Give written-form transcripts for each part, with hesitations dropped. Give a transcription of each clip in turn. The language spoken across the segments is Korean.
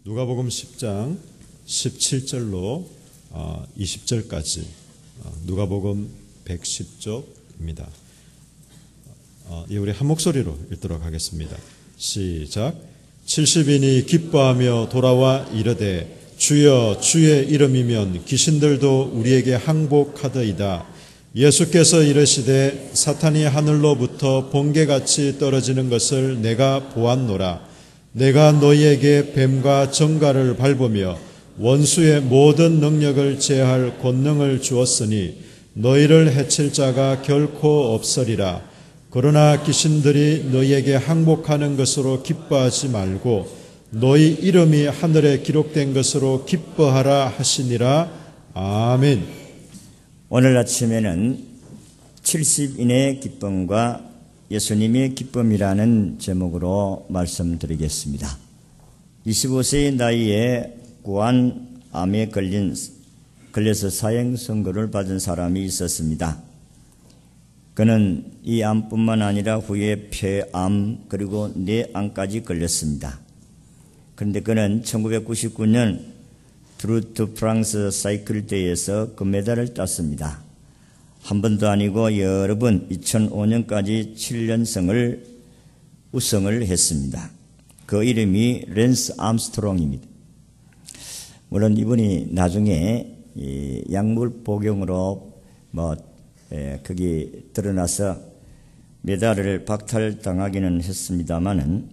누가복음 10장 17절로 20절까지 누가복음 110쪽입니다. 우리 한 목소리로 읽도록 하겠습니다. 시작. 70인이 기뻐하며 돌아와 이르되 주여 주의 이름이면 귀신들도 우리에게 항복하더이다. 예수께서 이르시되 사탄이 하늘로부터 번개같이 떨어지는 것을 내가 보았노라. 내가 너희에게 뱀과 정갈을 밟으며 원수의 모든 능력을 제할 권능을 주었으니 너희를 해칠 자가 결코 없으리라. 그러나 귀신들이 너희에게 항복하는 것으로 기뻐하지 말고 너희 이름이 하늘에 기록된 것으로 기뻐하라 하시니라. 아멘. 오늘 아침에는 70인의 기쁨과 예수님의 기쁨이라는 제목으로 말씀드리겠습니다. 25세의 나이에 구안암에 걸려서 사형 선고를 받은 사람이 있었습니다. 그는 이 암뿐만 아니라 후에 폐암 그리고 뇌암까지 걸렸습니다. 그런데 그는 1999년 트루트 프랑스 사이클 대회에서 금메달을 땄습니다. 한 번도 아니고 여러 번 2005년까지 7연승을 우승을 했습니다. 그 이름이 랜스 암스트롱입니다. 물론 이분이 나중에 약물 복용으로 거기 드러나서 메달을 박탈당하기는 했습니다마는,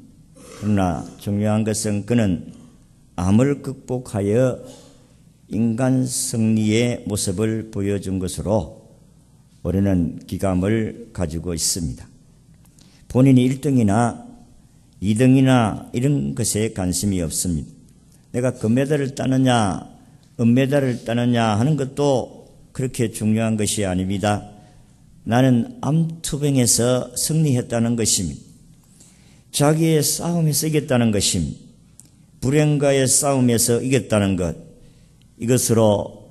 그러나 중요한 것은 그는 암을 극복하여 인간 승리의 모습을 보여준 것으로 우리는 기감을 가지고 있습니다. 본인이 1등이나 2등이나 이런 것에 관심이 없습니다. 내가 금메달을 따느냐 은메달을 따느냐 하는 것도 그렇게 중요한 것이 아닙니다. 나는 암투병에서 승리했다는 것입니다. 자기의 싸움에서 이겼다는 것입니다. 불행과의 싸움에서 이겼다는 것, 이것으로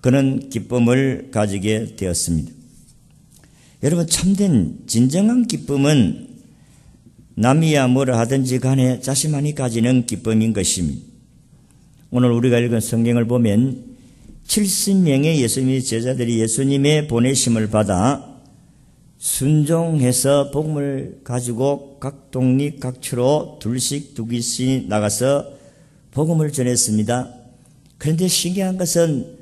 그는 기쁨을 가지게 되었습니다. 여러분, 참된 진정한 기쁨은 남이야 뭐라 하든지 간에 자신만이 가지는 기쁨인 것입니다. 오늘 우리가 읽은 성경을 보면 70명의 예수님의 제자들이 예수님의 보내심을 받아 순종해서 복음을 가지고 각 동리 각처로 둘씩 두 귀씩 나가서 복음을 전했습니다. 그런데 신기한 것은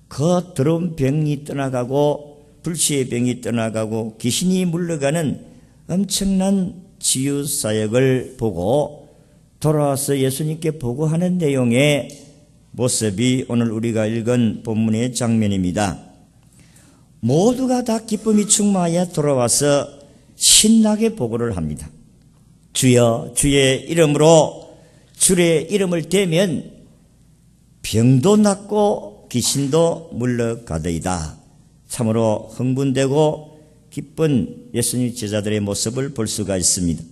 그 더러운 병이 떠나가고 불치의 병이 떠나가고 귀신이 물러가는 엄청난 치유 사역을 보고 돌아와서 예수님께 보고하는 내용의 모습이 오늘 우리가 읽은 본문의 장면입니다. 모두가 다 기쁨이 충만하여 돌아와서 신나게 보고를 합니다. 주여 주의 이름으로 주의 이름을 대면 병도 낫고 귀신도 물러가더이다. 참으로 흥분되고 기쁜 예수님 제자들의 모습을 볼 수가 있습니다.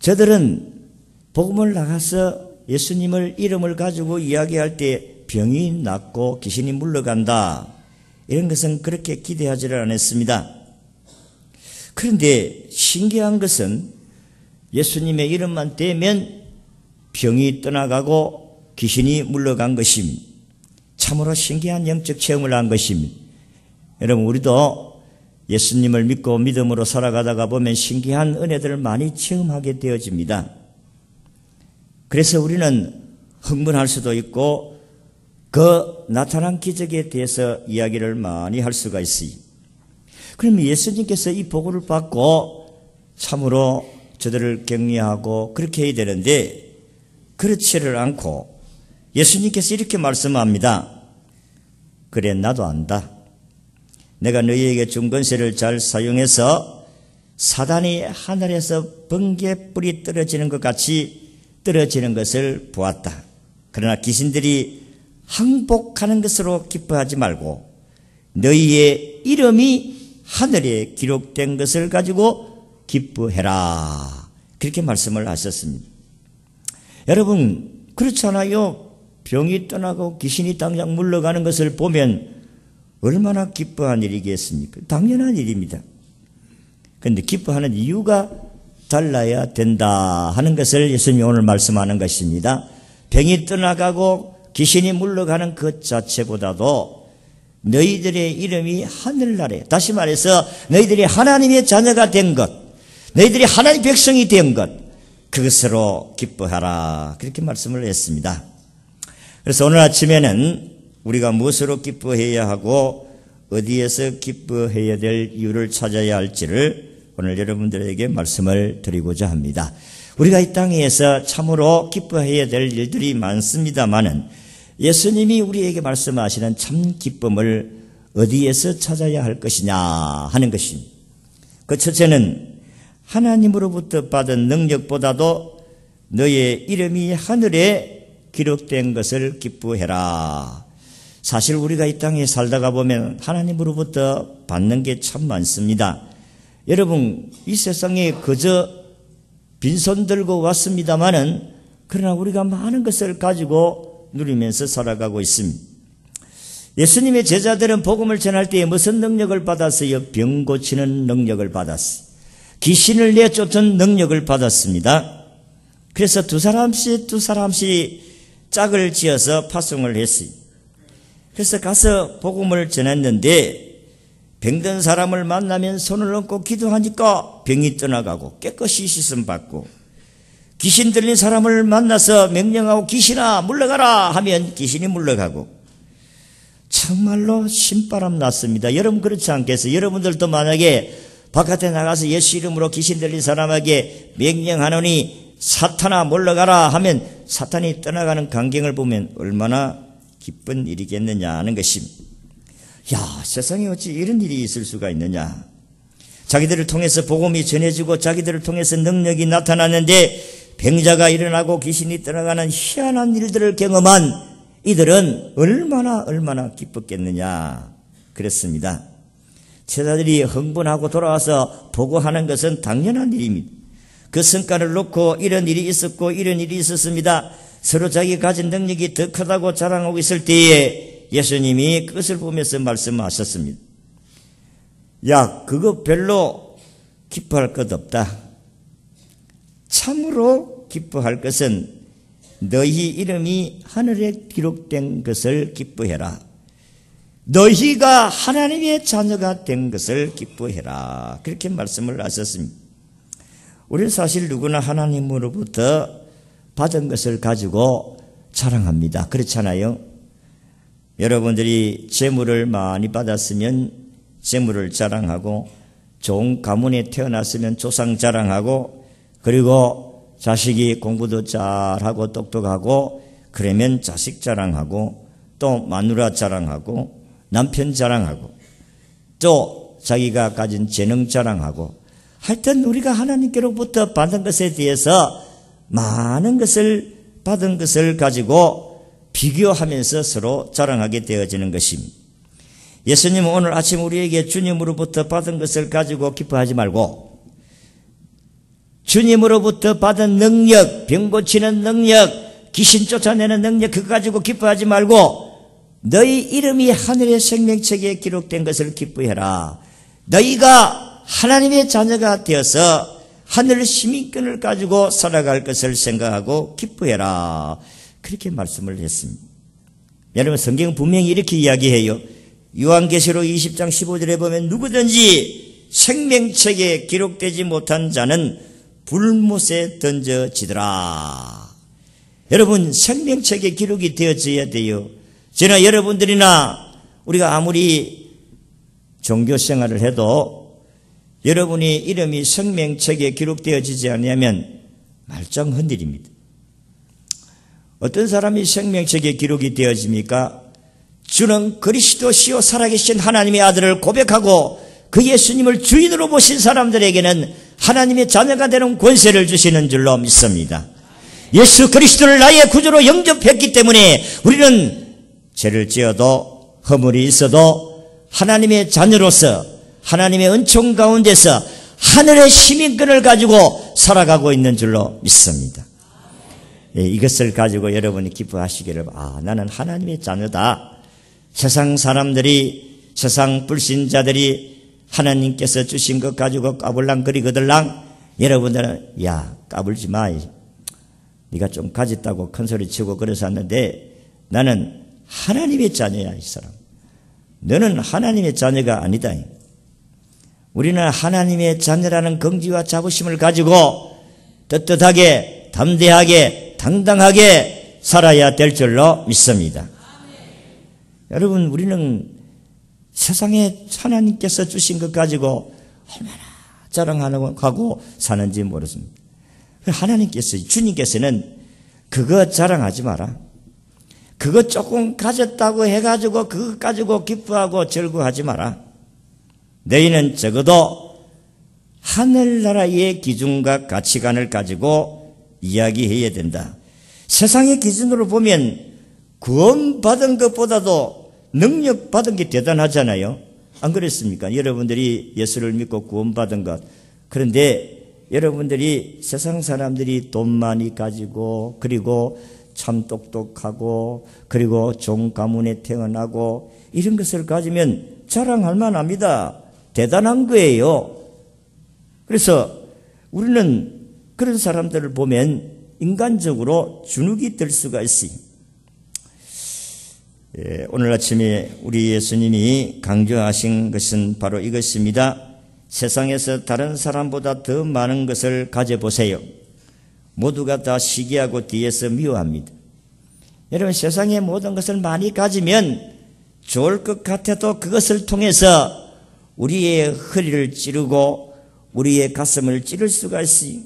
저들은 복음을 나가서 예수님을 이름을 가지고 이야기할 때 병이 낫고 귀신이 물러간다, 이런 것은 그렇게 기대하지를 않았습니다. 그런데 신기한 것은 예수님의 이름만 대면 병이 떠나가고 귀신이 물러간 것입니다. 참으로 신기한 영적 체험을 한 것입니다. 여러분, 우리도 예수님을 믿고 믿음으로 살아가다가 보면 신기한 은혜들을 많이 체험하게 되어집니다. 그래서 우리는 흥분할 수도 있고 그 나타난 기적에 대해서 이야기를 많이 할 수가 있어요. 그러면 예수님께서 이 보고를 받고 참으로 저들을 격려하고 그렇게 해야 되는데 그렇지를 않고 예수님께서 이렇게 말씀합니다. 그래, 나도 안다. 내가 너희에게 준 권세를 잘 사용해서 사단이 하늘에서 번개불이 떨어지는 것 같이 떨어지는 것을 보았다. 그러나 귀신들이 항복하는 것으로 기뻐하지 말고 너희의 이름이 하늘에 기록된 것을 가지고 기뻐해라. 그렇게 말씀을 하셨습니다. 여러분, 그렇잖아요. 병이 떠나고 귀신이 당장 물러가는 것을 보면 얼마나 기뻐한 일이겠습니까? 당연한 일입니다. 그런데 기뻐하는 이유가 달라야 된다 하는 것을 예수님이 오늘 말씀하는 것입니다. 병이 떠나가고 귀신이 물러가는 것 자체보다도 너희들의 이름이 하늘나라에, 다시 말해서 너희들이 하나님의 자녀가 된 것, 너희들이 하나님의 백성이 된 것, 그것으로 기뻐하라, 그렇게 말씀을 했습니다. 그래서 오늘 아침에는 우리가 무엇으로 기뻐해야 하고 어디에서 기뻐해야 될 이유를 찾아야 할지를 오늘 여러분들에게 말씀을 드리고자 합니다. 우리가 이 땅에서 참으로 기뻐해야 될 일들이 많습니다마는 예수님이 우리에게 말씀하시는 참 기쁨을 어디에서 찾아야 할 것이냐 하는 것입니다. 그 첫째는 하나님으로부터 받은 능력보다도 너의 이름이 하늘에 기록된 것을 기뻐해라. 사실 우리가 이 땅에 살다가 보면 하나님으로부터 받는 게 참 많습니다. 여러분, 이 세상에 그저 빈손 들고 왔습니다마는 그러나 우리가 많은 것을 가지고 누리면서 살아가고 있습니다. 예수님의 제자들은 복음을 전할 때에 무슨 능력을 받았어요? 병 고치는 능력을 받았어요. 귀신을 내쫓은 능력을 받았습니다. 그래서 두 사람씩 짝을 지어서 파송을 했어요. 그래서 가서 복음을 전했는데 병든 사람을 만나면 손을 얹고 기도하니까 병이 떠나가고 깨끗이 씻음 받고, 귀신 들린 사람을 만나서 명령하고 귀신아 물러가라 하면 귀신이 물러가고, 정말로 신바람 났습니다. 여러분 그렇지 않겠어요? 여러분들도 만약에 바깥에 나가서 예수 이름으로 귀신 들린 사람에게 명령하노니 사탄아 물러가라 하면 사탄이 떠나가는 광경을 보면 얼마나 기쁜 일이겠느냐 하는 것입니다. 야, 세상에 어찌 이런 일이 있을 수가 있느냐. 자기들을 통해서 복음이 전해지고 자기들을 통해서 능력이 나타났는데 병자가 일어나고 귀신이 떠나가는 희한한 일들을 경험한 이들은 얼마나 기뻤겠느냐. 그랬습니다. 제자들이 흥분하고 돌아와서 보고하는 것은 당연한 일입니다. 그 성과를 놓고 이런 일이 있었고 이런 일이 있었습니다. 서로 자기가 가진 능력이 더 크다고 자랑하고 있을 때에 예수님이 그것을 보면서 말씀하셨습니다. 야, 그거 별로 기뻐할 것 없다. 참으로 기뻐할 것은 너희 이름이 하늘에 기록된 것을 기뻐해라. 너희가 하나님의 자녀가 된 것을 기뻐해라. 그렇게 말씀을 하셨습니다. 우리는 사실 누구나 하나님으로부터 받은 것을 가지고 자랑합니다. 그렇잖아요? 여러분들이 재물을 많이 받았으면 재물을 자랑하고, 좋은 가문에 태어났으면 조상 자랑하고, 그리고 자식이 공부도 잘하고 똑똑하고 그러면 자식 자랑하고, 또 마누라 자랑하고, 남편 자랑하고, 또 자기가 가진 재능 자랑하고, 하여튼 우리가 하나님께로부터 받은 것에 대해서 많은 것을 받은 것을 가지고 비교하면서 서로 자랑하게 되어지는 것입니다. 예수님은 오늘 아침 우리에게 주님으로부터 받은 것을 가지고 기뻐하지 말고, 주님으로부터 받은 능력, 병 고치는 능력, 귀신 쫓아내는 능력, 그거 가지고 기뻐하지 말고 너희 이름이 하늘의 생명책에 기록된 것을 기뻐해라. 너희가 하나님의 자녀가 되어서 하늘 시민권을 가지고 살아갈 것을 생각하고 기뻐해라. 그렇게 말씀을 했습니다. 여러분, 성경은 분명히 이렇게 이야기해요. 요한계시록 20장 15절에 보면 누구든지 생명책에 기록되지 못한 자는 불못에 던져지더라. 여러분, 생명책에 기록이 되어져야 돼요. 저나 여러분들이나 우리가 아무리 종교 생활을 해도 여러분이 이름이 생명책에 기록되어지지 않으면 말짱한 일입니다. 어떤 사람이 생명책에 기록이 되어집니까? 주는 그리스도시요 살아계신 하나님의 아들을 고백하고 그 예수님을 주인으로 보신 사람들에게는 하나님의 자녀가 되는 권세를 주시는 줄로 믿습니다. 예수 그리스도를 나의 구주로 영접했기 때문에 우리는 죄를 지어도 허물이 있어도 하나님의 자녀로서 하나님의 은총 가운데서 하늘의 시민권을 가지고 살아가고 있는 줄로 믿습니다. 이것을 가지고 여러분이 기뻐하시기를, 나는 하나님의 자녀다. 세상 사람들이, 세상 불신자들이 하나님께서 주신 것 가지고 까불랑거리거들랑 여러분들은 까불지 마. 네가 좀 가졌다고 큰 소리 치고 그래서 왔는데 나는 하나님의 자녀야, 이 사람. 너는 하나님의 자녀가 아니다. 우리는 하나님의 자녀라는 긍지와 자부심을 가지고 떳떳하게, 담대하게, 당당하게 살아야 될 줄로 믿습니다. 여러분, 우리는 세상에 하나님께서 주신 것 가지고 얼마나 자랑하고 사는지 모르습니다. 하나님께서, 주님께서는 그거 자랑하지 마라. 그거 조금 가졌다고 해가지고 그거 가지고 기뻐하고 즐거워하지 마라. 너희는 적어도 하늘나라의 기준과 가치관을 가지고 이야기해야 된다. 세상의 기준으로 보면 구원받은 것보다도 능력 받은 게 대단하잖아요. 안 그랬습니까? 여러분들이 예수를 믿고 구원받은 것. 그런데 여러분들이 세상 사람들이 돈 많이 가지고 그리고 참 똑똑하고 그리고 좋은 가문에 태어나고 이런 것을 가지면 자랑할 만합니다. 대단한 거예요. 그래서 우리는 그런 사람들을 보면 인간적으로 주눅이 들 수가 있어요. 오늘 아침에 우리 예수님이 강조하신 것은 바로 이것입니다. 세상에서 다른 사람보다 더 많은 것을 가져보세요. 모두가 다 시기하고 뒤에서 미워합니다. 여러분, 세상의 모든 것을 많이 가지면 좋을 것 같아도 그것을 통해서 우리의 허리를 찌르고 우리의 가슴을 찌를 수가 있어요.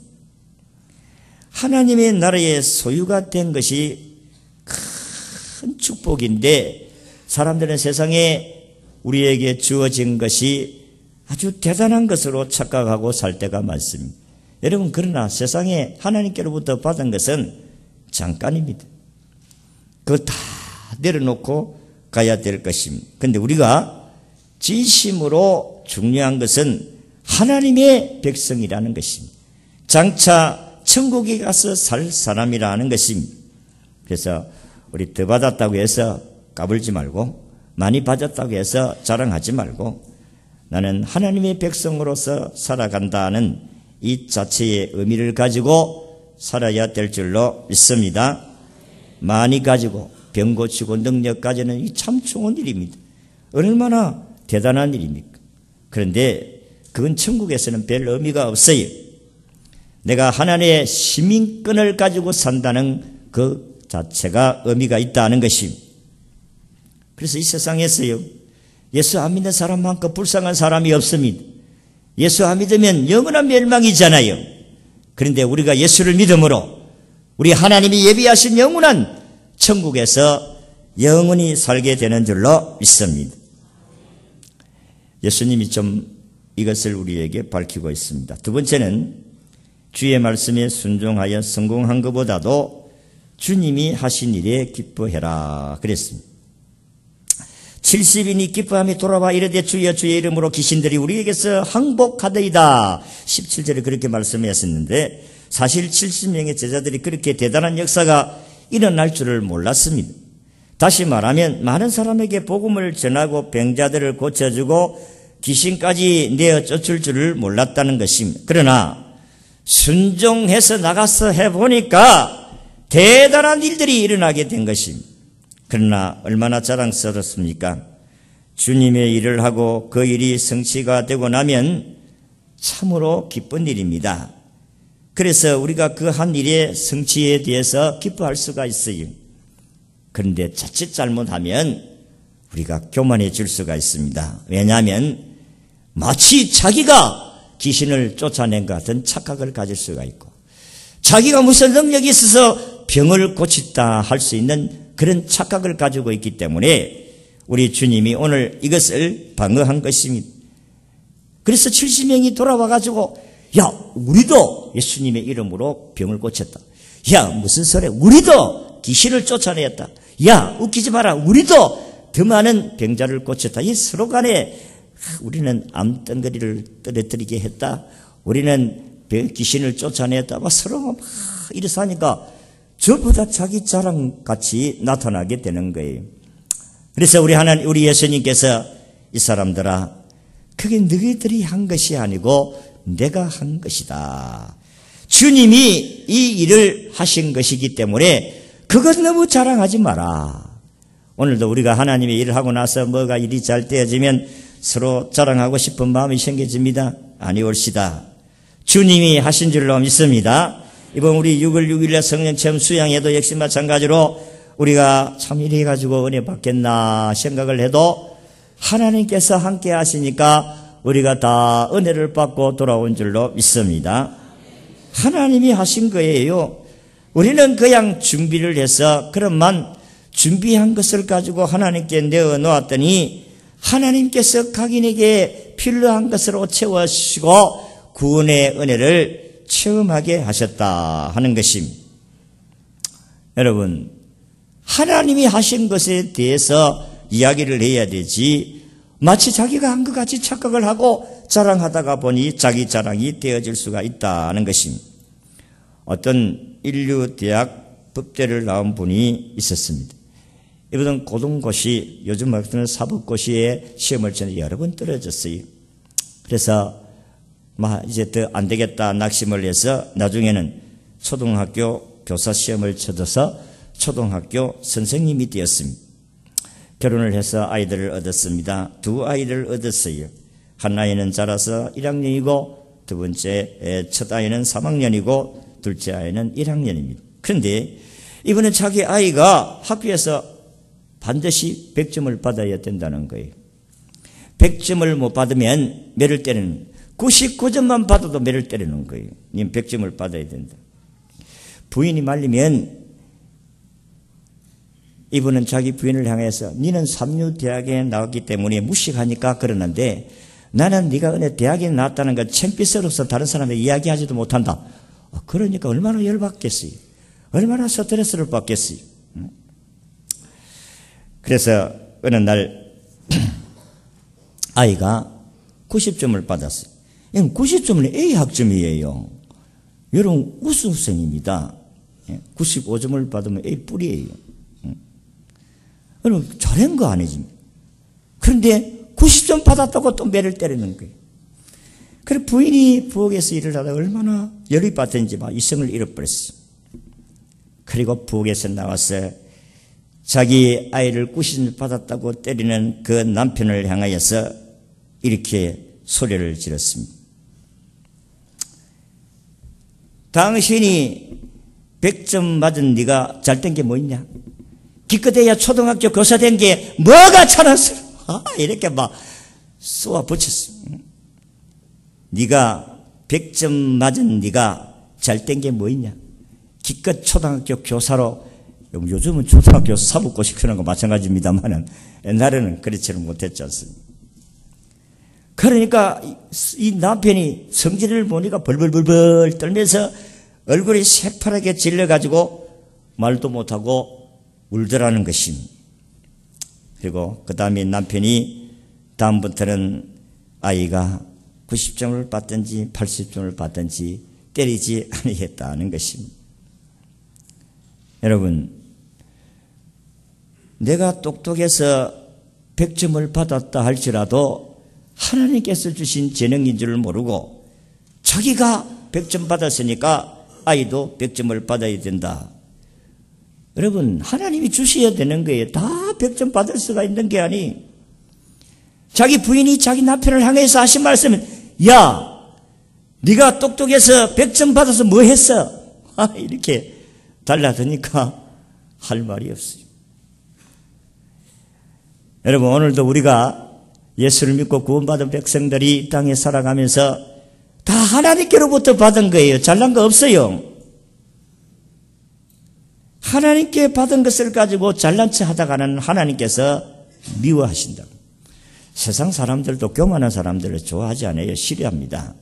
하나님의 나라의 소유가 된 것이 큰 축복인데 사람들은 세상에 우리에게 주어진 것이 아주 대단한 것으로 착각하고 살 때가 많습니다. 여러분, 그러나 세상에 하나님께로부터 받은 것은 잠깐입니다. 그거 다 내려놓고 가야 될 것입니다. 그런데 우리가 진심으로 중요한 것은 하나님의 백성이라는 것입니다. 장차 천국에 가서 살 사람이라는 것입니다. 그래서 우리 더 받았다고 해서 까불지 말고 많이 받았다고 해서 자랑하지 말고 나는 하나님의 백성으로서 살아간다는 이 자체의 의미를 가지고 살아야 될 줄로 믿습니다. 많이 가지고 병 고치고 능력 가지는 이 참 좋은 일입니다. 얼마나 대단한 일입니까? 그런데 그건 천국에서는 별 의미가 없어요. 내가 하나님의 시민권을 가지고 산다는 그 자체가 의미가 있다는 것입니다. 그래서 이 세상에서요, 예수 안 믿는 사람만큼 불쌍한 사람이 없습니다. 예수 안 믿으면 영원한 멸망이잖아요. 그런데 우리가 예수를 믿음으로 우리 하나님이 예비하신 영원한 천국에서 영원히 살게 되는 줄로 믿습니다. 예수님이 좀 이것을 우리에게 밝히고 있습니다. 두 번째는 주의 말씀에 순종하여 성공한 것보다도 주님이 하신 일에 기뻐해라 그랬습니다. 70인이 기뻐하며 돌아와 이르되 주여 주의 이름으로 귀신들이 우리에게서 항복하더이다. 17절에 그렇게 말씀하셨는데 사실 70명의 제자들이 그렇게 대단한 역사가 일어날 줄을 몰랐습니다. 다시 말하면 많은 사람에게 복음을 전하고 병자들을 고쳐주고 귀신까지 내어 쫓을 줄을 몰랐다는 것입니다. 그러나 순종해서 나가서 해보니까 대단한 일들이 일어나게 된 것입니다. 그러나 얼마나 자랑스럽습니까? 주님의 일을 하고 그 일이 성취가 되고 나면 참으로 기쁜 일입니다. 그래서 우리가 그 한 일의 성취에 대해서 기뻐할 수가 있어요. 그런데 자칫 잘못하면 우리가 교만해질 수가 있습니다. 왜냐하면 마치 자기가 귀신을 쫓아낸 것 같은 착각을 가질 수가 있고 자기가 무슨 능력이 있어서 병을 고쳤다 할 수 있는 그런 착각을 가지고 있기 때문에 우리 주님이 오늘 이것을 방어한 것입니다. 그래서 70명이 돌아와가지고 야, 우리도 예수님의 이름으로 병을 고쳤다. 야, 무슨 소리야? 우리도 귀신을 쫓아냈다. 야, 웃기지 마라. 우리도 더 많은 병자를 고쳤다. 이 서로 간에 우리는 암덩어리를 떨어뜨리게 했다. 우리는 귀신을 쫓아냈다. 막 서로 막 이래서 하니까 저보다 자기 자랑같이 나타나게 되는 거예요. 그래서 우리 예수님께서 이 사람들아, 그게 너희들이 한 것이 아니고 내가 한 것이다. 주님이 이 일을 하신 것이기 때문에 그것 너무 자랑하지 마라. 오늘도 우리가 하나님의 일을 하고 나서 뭐가 일이 잘 되어지면 서로 자랑하고 싶은 마음이 생겨집니다. 아니올시다. 주님이 하신 줄로 믿습니다. 이번 우리 6월 6일에 성령체험 수양에도 역시 마찬가지로 우리가 참 이래 가지고 은혜 받겠나 생각을 해도 하나님께서 함께 하시니까 우리가 다 은혜를 받고 돌아온 줄로 믿습니다. 하나님이 하신 거예요. 우리는 그냥 준비를 해서 그런만 준비한 것을 가지고 하나님께 내어 놓았더니 하나님께서 각인에게 필요한 것으로 채워주시고 구원의 은혜를 체험하게 하셨다 하는 것입니다. 여러분, 하나님이 하신 것에 대해서 이야기를 해야 되지 마치 자기가 한 것 같이 착각을 하고 자랑하다가 보니 자기 자랑이 되어질 수가 있다는 것입니다. 어떤 인류대학 법대를 나온 분이 있었습니다. 이분은 고등고시, 요즘 말하는 사법고시에 시험을 치는데 여러 번 떨어졌어요. 그래서 이제 더 안 되겠다 낙심을 해서 나중에는 초등학교 교사 시험을 쳐서 초등학교 선생님이 되었습니다. 결혼을 해서 아이들을 얻었습니다. 두 아이를 얻었어요. 한 아이는 자라서 1학년이고 두 번째 첫 아이는 3학년이고 둘째 아이는 1학년입니다. 그런데 이번엔 자기 아이가 학교에서 반드시 100점을 받아야 된다는 거예요. 100점을 못 받으면 매를 때리는, 99점만 받아도 매를 때리는 거예요. 님 100점을 받아야 된다. 부인이 말리면 이분은 자기 부인을 향해서 니는 삼류대학에 나왔기 때문에 무식하니까 그러는데 나는 네가 은혜 대학에 나왔다는 걸 창피스러워서 다른 사람에게 이야기하지도 못한다. 그러니까 얼마나 열받겠어요. 얼마나 스트레스를 받겠어요. 그래서 어느 날 아이가 90점을 받았어요. 90점은 A 학점이에요. 여러분 우수생입니다. 95점을 받으면 A 뿔이에요. 여러분 잘한 거 아니지. 그런데 90점 받았다고 또 매를 때리는 거예요. 그래 부인이 부엌에서 일을 하다가 얼마나 열이 받았는지 막 이성을 잃어버렸어요. 그리고 부엌에서 나와서 자기 아이를 90점 받았다고 때리는 그 남편을 향하여서 이렇게 소리를 질렀습니다. 당신이 100점 맞은 네가 잘된 게 뭐 있냐? 기껏해야 초등학교 교사 된 게 뭐가 자랑스러워? 이렇게 막 쏘아 붙였어. 네가 100점 맞은 네가 잘된 게 뭐 있냐? 기껏 초등학교 교사로, 요즘은 초등학교 사법고 시키는 거 마찬가지입니다만은 옛날에는 그렇지는 못했지 않습니까? 그러니까 이 남편이 성질을 보니까 벌벌벌벌 떨면서 얼굴이 새파랗게 질려가지고 말도 못하고 울더라는 것입니다. 그리고 그 다음에 남편이 다음부터는 아이가 90점을 받든지 80점을 받든지 때리지 아니겠다는 것입니다. 여러분, 내가 똑똑해서 100점을 받았다 할지라도 하나님께서 주신 재능인 줄 모르고 자기가 100점 받았으니까 아이도 100점을 받아야 된다. 여러분, 하나님이 주셔야 되는 거예요. 다 100점 받을 수가 있는 게 아니. 자기 부인이 자기 남편을 향해서 하신 말씀은, 야, 네가 똑똑해서 100점 받아서 뭐 했어? 이렇게 달라드니까 할 말이 없어요. 여러분, 오늘도 우리가 예수를 믿고 구원받은 백성들이 이 땅에 살아가면서 다 하나님께로부터 받은 거예요. 잘난 거 없어요. 하나님께 받은 것을 가지고 잘난 체 하다가는 하나님께서 미워하신다. 세상 사람들도 교만한 사람들을 좋아하지 않아요. 싫어합니다.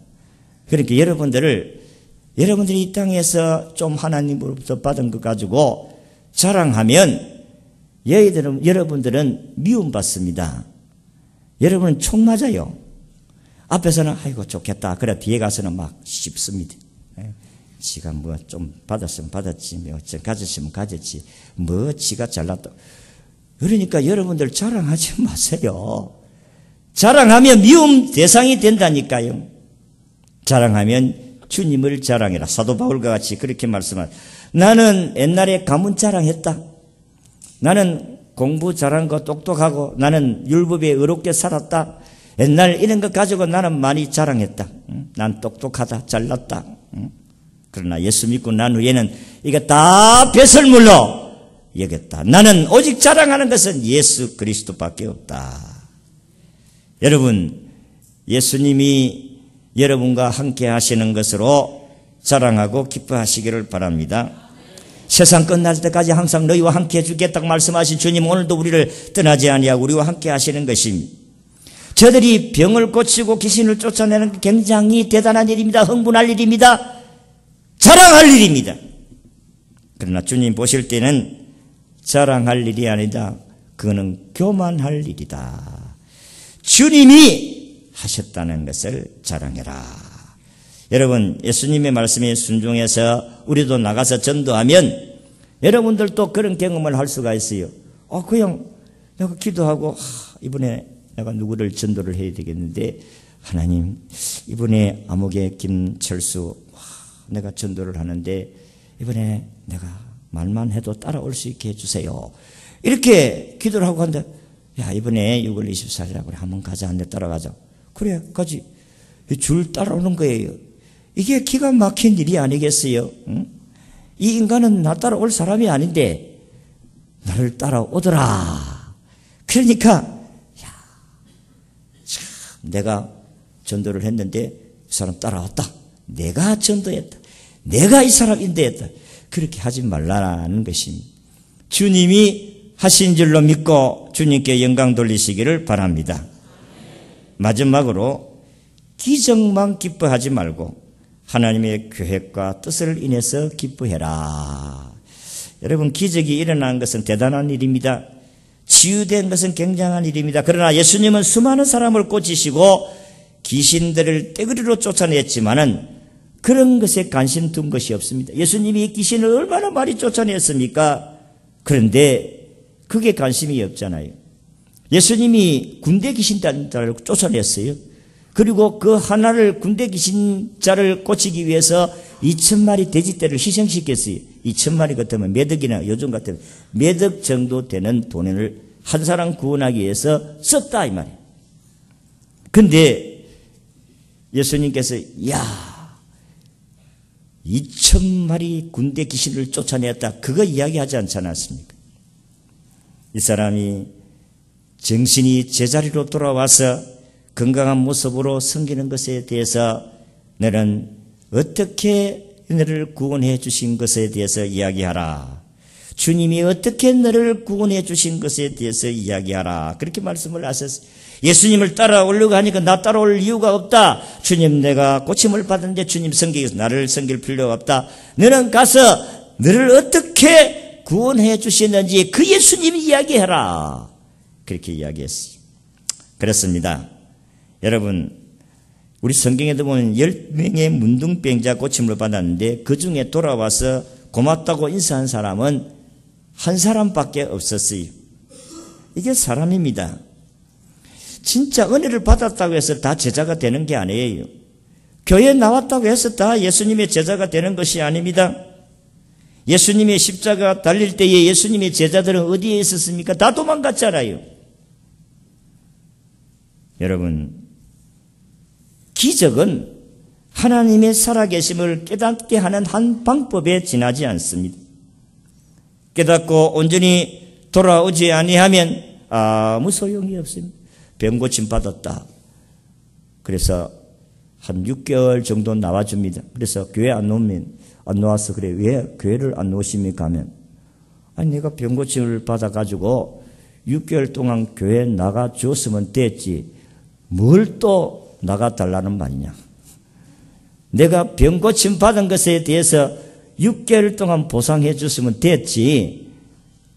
그러니까 여러분들이 이 땅에서 좀 하나님으로부터 받은 것 가지고 자랑하면 여러분들은 미움받습니다. 여러분은 총 맞아요. 앞에서는 아이고 좋겠다. 그래 뒤에 가서는 막 씹습니다. 지가 뭐 좀 받았으면 받았지, 뭐 가졌으면 가졌지, 뭐 지가 잘났다. 그러니까 여러분들 자랑하지 마세요. 자랑하면 미움 대상이 된다니까요. 자랑하면 주님을 자랑해라. 사도 바울과 같이 그렇게 말씀하죠. 나는 옛날에 가문 자랑했다. 나는 공부 잘한 거 똑똑하고 나는 율법에 의롭게 살았다. 옛날 이런 것 가지고 나는 많이 자랑했다. 난 똑똑하다. 잘났다. 그러나 예수 믿고 난 후에는 이거 다 배설물로 여겼다. 나는 오직 자랑하는 것은 예수 그리스도밖에 없다. 여러분, 예수님이 여러분과 함께 하시는 것으로 자랑하고 기뻐하시기를 바랍니다. 세상 끝날 때까지 항상 너희와 함께 해주겠다고 말씀하신 주님, 오늘도 우리를 떠나지 아니하고 우리와 함께 하시는 것입니다. 저들이 병을 고치고 귀신을 쫓아내는 게 굉장히 대단한 일입니다. 흥분할 일입니다. 자랑할 일입니다. 그러나 주님 보실 때는 자랑할 일이 아니다. 그거는 교만할 일이다. 주님이 하셨다는 것을 자랑해라. 여러분, 예수님의 말씀에 순종해서 우리도 나가서 전도하면 여러분들도 그런 경험을 할 수가 있어요. 그냥 내가 기도하고 이번에 내가 누구를 전도를 해야 되겠는데, 하나님 이번에 아무개 김철수 내가 전도를 하는데 이번에 내가 말만 해도 따라올 수 있게 해주세요. 이렇게 기도를 하고 한다. 야, 이번에 6월 24일이라고 그래. 한번 가자. 한 대 따라가자. 그래, 가지. 줄 따라오는 거예요. 이게 기가 막힌 일이 아니겠어요? 응? 이 인간은 나 따라올 사람이 아닌데 나를 따라오더라. 그러니까 참, 내가 전도를 했는데 이 사람 따라왔다. 내가 전도했다. 내가 이 사람 인도했다. 그렇게 하지 말라는 것입니다. 주님이 하신 줄로 믿고 주님께 영광 돌리시기를 바랍니다. 마지막으로 기적만 기뻐하지 말고 하나님의 계획과 뜻을 인해서 기뻐해라. 여러분, 기적이 일어나는 것은 대단한 일입니다. 치유된 것은 굉장한 일입니다. 그러나 예수님은 수많은 사람을 고치시고 귀신들을 떼거리로 쫓아냈지만은 그런 것에 관심 둔 것이 없습니다. 예수님이 귀신을 얼마나 많이 쫓아냈습니까? 그런데 그게 관심이 없잖아요. 예수님이 군대 귀신자를 쫓아냈어요. 그리고 그 하나를 군대 귀신자를 고치기 위해서 2,000마리 돼지떼를 희생시켰어요. 2,000마리 같으면 몇 억이나, 요즘 같으면 몇 억 정도 되는 돈을 한 사람 구원하기 위해서 썼다 이 말이에요. 근데 예수님께서 2,000마리 군대 귀신을 쫓아냈다, 그거 이야기하지 않지 않았습니까? 이 사람이 정신이 제자리로 돌아와서 건강한 모습으로 섬기는 것에 대해서 너는 어떻게 너를 구원해 주신 것에 대해서 이야기하라. 주님이 어떻게 너를 구원해 주신 것에 대해서 이야기하라. 그렇게 말씀을 하셨어요. 예수님을 따라오려고 하니까 나 따라올 이유가 없다. 주님, 내가 고침을 받았는데 주님 섬기기 나를 섬길 필요가 없다. 너는 가서 너를 어떻게 구원해 주시는지 그 예수님이 이야기해라. 그렇게 이야기했어요. 그렇습니다. 여러분, 우리 성경에도 보면 10명의 문둥병자 고침을 받았는데 그 중에 돌아와서 고맙다고 인사한 사람은 한 사람밖에 없었어요. 이게 사람입니다. 진짜 은혜를 받았다고 해서 다 제자가 되는 게 아니에요. 교회 나왔다고 해서 다 예수님의 제자가 되는 것이 아닙니다. 예수님의 십자가 달릴 때에 예수님의 제자들은 어디에 있었습니까? 다 도망갔잖아요. 여러분, 기적은 하나님의 살아계심을 깨닫게 하는 한 방법에 지나지 않습니다. 깨닫고 온전히 돌아오지 아니하면 아무 소용이 없습니다. 병 고침 받았다. 그래서 한 6개월 정도 나와줍니다. 그래서 교회 안 나와서 그래. 왜 교회를 안 나오십니까? 하면 아니 내가 병 고침을 받아가지고 6개월 동안 교회 나가줬으면 됐지. 뭘 또 나가달라는 말이냐. 내가 병 고침 받은 것에 대해서 6개월 동안 보상해 줬으면 됐지.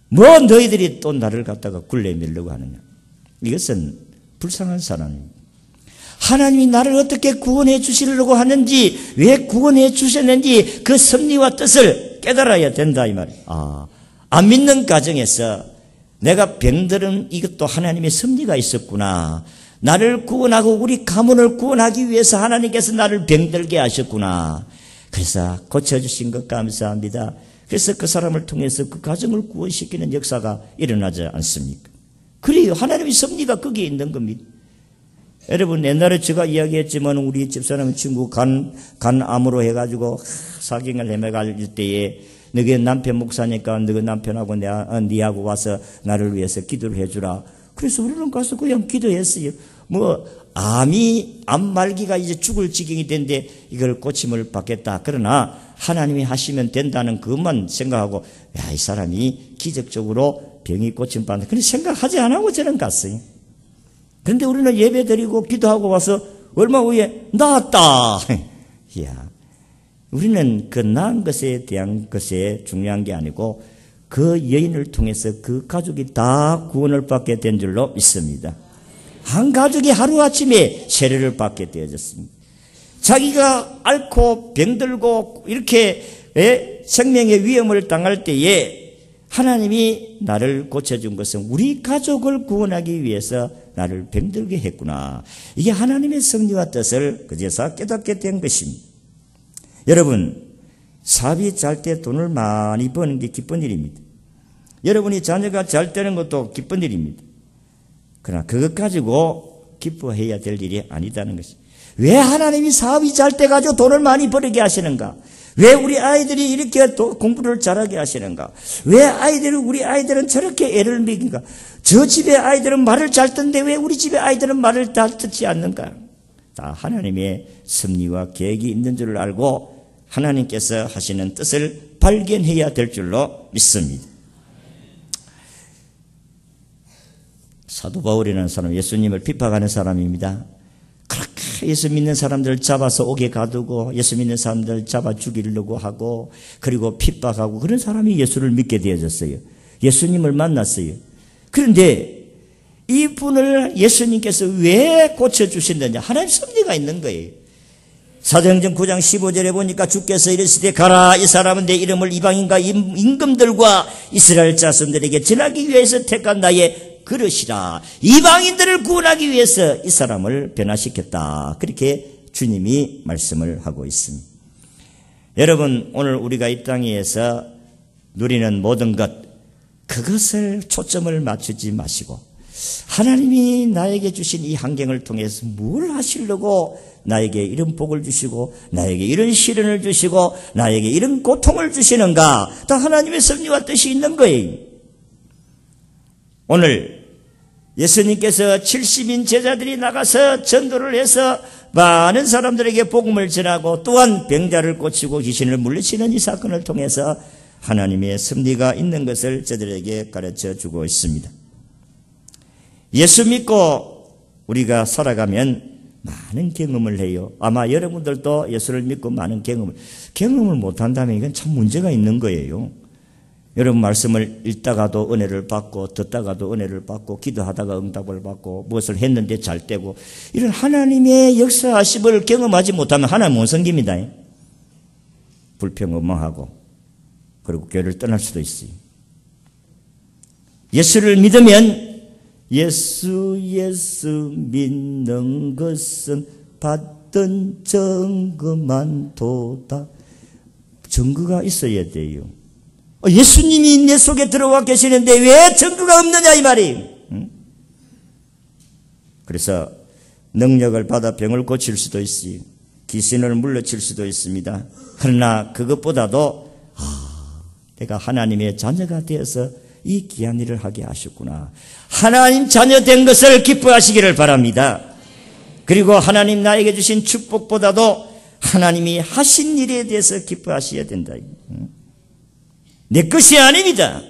뭐 너희들이 또 나를 갖다가 굴레 밀려고 하느냐. 이것은 불쌍한 사람입니다. 하나님이 나를 어떻게 구원해 주시려고 하는지, 왜 구원해 주셨는지 그 섭리와 뜻을 깨달아야 된다 이 말이에요. 안 믿는 가정에서 내가 병들은 이것도 하나님의 섭리가 있었구나. 나를 구원하고 우리 가문을 구원하기 위해서 하나님께서 나를 병들게 하셨구나. 그래서 고쳐주신 것 감사합니다. 그래서 그 사람을 통해서 그 가정을 구원시키는 역사가 일어나지 않습니까? 그래요. 하나님의 섭리가 거기에 있는 겁니다. 여러분, 옛날에 제가 이야기했지만 우리 집사람 친구 간암으로 해가지고 사경을 헤매갈 때에 너희 남편 목사니까 너희 남편하고 니하고 와서 나를 위해서 기도를 해주라. 그래서 우리는 가서 그냥 기도했어요. 암 말기가 이제 죽을 지경이 된데 이걸 고침을 받겠다. 그러나 하나님이 하시면 된다는 그것만 생각하고, 야, 이 사람이 기적적으로 병이 고침받는다. 그런 생각하지 안 하고 저는 갔어요. 그런데 우리는 예배 드리고 기도하고 와서 얼마 후에 나았다. 이야, 우리는 그 나은 것에 대한 것에 중요한 게 아니고 그 여인을 통해서 그 가족이 다 구원을 받게 된 줄로 믿습니다. 한 가족이 하루아침에 세례를 받게 되어졌습니다. 자기가 앓고 병들고 이렇게 생명의 위험을 당할 때에 하나님이 나를 고쳐준 것은 우리 가족을 구원하기 위해서 나를 병들게 했구나. 이게 하나님의 섭리와 뜻을 그제서 깨닫게 된 것입니다. 여러분, 사업이 잘 때 돈을 많이 버는 게 기쁜 일입니다. 여러분이 자녀가 잘 되는 것도 기쁜 일입니다. 그러나 그것 가지고 기뻐해야 될 일이 아니다는 것입니다. 왜 하나님이 사업이 잘 돼 가지고 돈을 많이 벌게 하시는가? 왜 우리 아이들이 이렇게 공부를 잘하게 하시는가? 왜 우리 아이들은 저렇게 애를 먹인가? 저 집의 아이들은 말을 잘 듣는데 왜 우리 집의 아이들은 말을 잘 듣지 않는가? 다 하나님의 섭리와 계획이 있는 줄을 알고 하나님께서 하시는 뜻을 발견해야 될 줄로 믿습니다. 사도 바울이라는 사람, 예수님을 핍박하는 사람입니다. 그렇게 예수 믿는 사람들을 잡아서 옥에 가두고 예수 믿는 사람들을 잡아 죽이려고 하고 그리고 핍박하고 그런 사람이 예수를 믿게 되어졌어요. 예수님을 만났어요. 그런데 이분을 예수님께서 왜 고쳐주신다냐? 하나님 섭리가 있는 거예요. 사도행전 9장 15절에 보니까 주께서 이르시되 가라, 이 사람은 내 이름을 이방인과 임금들과 이스라엘 자손들에게 전하기 위해서 택한 나의 그릇이라. 이방인들을 구원하기 위해서 이 사람을 변화시켰다. 그렇게 주님이 말씀을 하고 있습니다. 여러분, 오늘 우리가 이 땅에서 누리는 모든 것, 그것을 초점을 맞추지 마시고 하나님이 나에게 주신 이 환경을 통해서 뭘 하시려고 나에게 이런 복을 주시고 나에게 이런 시련을 주시고 나에게 이런 고통을 주시는가? 다 하나님의 섭리와 뜻이 있는 거예요. 오늘 예수님께서 70인 제자들이 나가서 전도를 해서 많은 사람들에게 복음을 전하고 또한 병자를 고치고 귀신을 물리치는 이 사건을 통해서 하나님의 섭리가 있는 것을 저들에게 가르쳐 주고 있습니다. 예수 믿고 우리가 살아가면 많은 경험을 해요. 아마 여러분들도 예수를 믿고 많은 경험을 못한다면 이건 참 문제가 있는 거예요. 여러분 말씀을 읽다가도 은혜를 받고 듣다가도 은혜를 받고 기도하다가 응답을 받고 무엇을 했는데 잘 되고 이런 하나님의 역사하심을 경험하지 못하면 하나님 못 섬깁니다. 불평음모하고 그리고 교회를 떠날 수도 있어요. 예수를 믿으면 예수 믿는 것은 받던 증거만 도다. 증거가 있어야 돼요. 예수님이 내 속에 들어와 계시는데 왜 증거가 없느냐 이 말이에요. 그래서 능력을 받아 병을 고칠 수도 있어요. 귀신을 물리칠 수도 있습니다. 그러나 그것보다도 내가 하나님의 자녀가 되어서 이 귀한 일을 하게 하셨구나. 하나님 자녀 된 것을 기뻐하시기를 바랍니다. 그리고 하나님 나에게 주신 축복보다도 하나님이 하신 일에 대해서 기뻐하셔야 된다. 내 것이 아닙니다.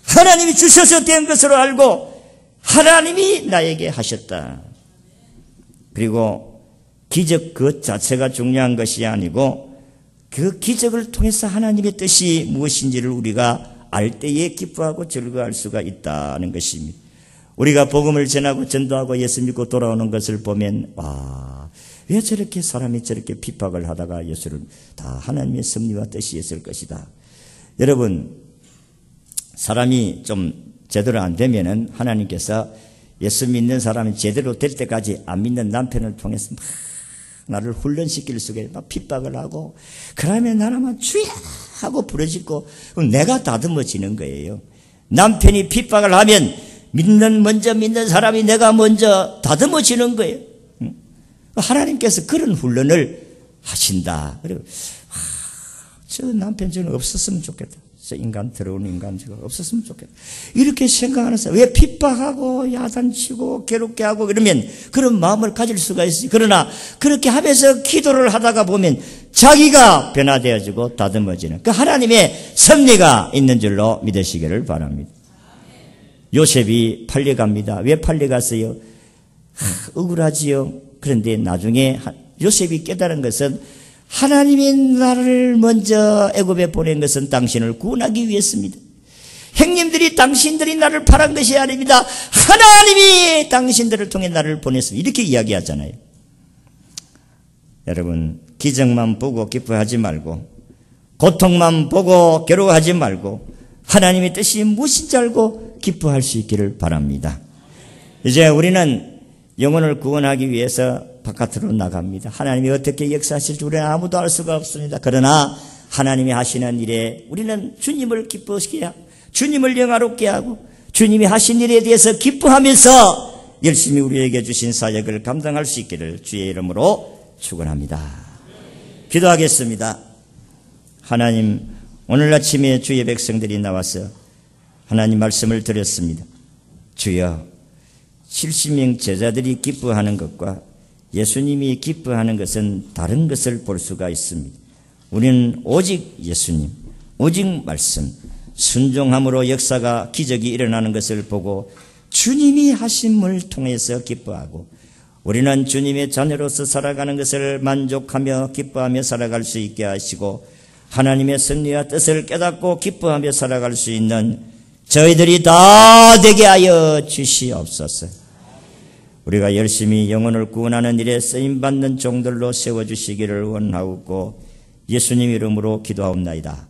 하나님이 주셔서 된 것으로 알고 하나님이 나에게 하셨다. 그리고 기적 그 자체가 중요한 것이 아니고 그 기적을 통해서 하나님의 뜻이 무엇인지를 우리가 알 때에 기뻐하고 즐거워할 수가 있다는 것입니다. 우리가 복음을 전하고 전도하고 예수 믿고 돌아오는 것을 보면 왜 저렇게 사람이 저렇게 핍박을 하다가 예수를 다 하나님의 섭리와 뜻이 있을 것이다. 여러분, 사람이 좀 제대로 안 되면은 하나님께서 예수 믿는 사람이 제대로 될 때까지 안 믿는 남편을 통해서 막 나를 훈련시킬 속에 막 핍박을 하고, 그러면 나는 막 주야 하고 부르짖고, 그럼 내가 다듬어지는 거예요. 남편이 핍박을 하면 먼저 믿는 사람이 내가 먼저 다듬어지는 거예요. 하나님께서 그런 훈련을 하신다. 그리고 저 남편 저는 없었으면 좋겠다. 저 인간, 더러운 인간 저거 없었으면 좋겠다. 이렇게 생각하는 사람, 왜 핍박하고 야단치고 괴롭게 하고 이러면 그런 마음을 가질 수가 있어요. 그러나 그렇게 하면서 기도를 하다가 보면 자기가 변화되어지고 다듬어지는 그 하나님의 섭리가 있는 줄로 믿으시기를 바랍니다. 요셉이 팔려갑니다. 왜 팔려갔어요? 억울하지요. 그런데 나중에 요셉이 깨달은 것은 하나님이 나를 먼저 애굽에 보낸 것은 당신을 구원하기 위해서입니다. 형님들이 당신들이 나를 팔은 것이 아닙니다. 하나님이 당신들을 통해 나를 보냈습니다. 이렇게 이야기하잖아요. 여러분, 기적만 보고 기뻐하지 말고, 고통만 보고 괴로워하지 말고, 하나님의 뜻이 무엇인지 알고 기뻐할 수 있기를 바랍니다. 이제 우리는 영혼을 구원하기 위해서 바깥으로 나갑니다. 하나님이 어떻게 역사하실지 우리는 아무도 알 수가 없습니다. 그러나 하나님이 하시는 일에 우리는 주님을 기뻐시게 하고, 주님을 영화롭게 하고, 주님이 하신 일에 대해서 기뻐하면서 열심히 우리에게 주신 사역을 감당할 수 있기를 주의 이름으로 축원합니다. 기도하겠습니다. 하나님, 오늘 아침에 주의 백성들이 나와서 하나님 말씀을 드렸습니다. 주여, 70명 제자들이 기뻐하는 것과 예수님이 기뻐하는 것은 다른 것을 볼 수가 있습니다. 우리는 오직 예수님, 오직 말씀, 순종함으로 역사가 기적이 일어나는 것을 보고 주님이 하심을 통해서 기뻐하고, 우리는 주님의 자녀로서 살아가는 것을 만족하며 기뻐하며 살아갈 수 있게 하시고, 하나님의 섭리와 뜻을 깨닫고 기뻐하며 살아갈 수 있는 저희들이 다 되게 하여 주시옵소서. 우리가 열심히 영혼을 구원하는 일에 쓰임받는 종들로 세워주시기를 원하옵고 예수님 이름으로 기도하옵나이다.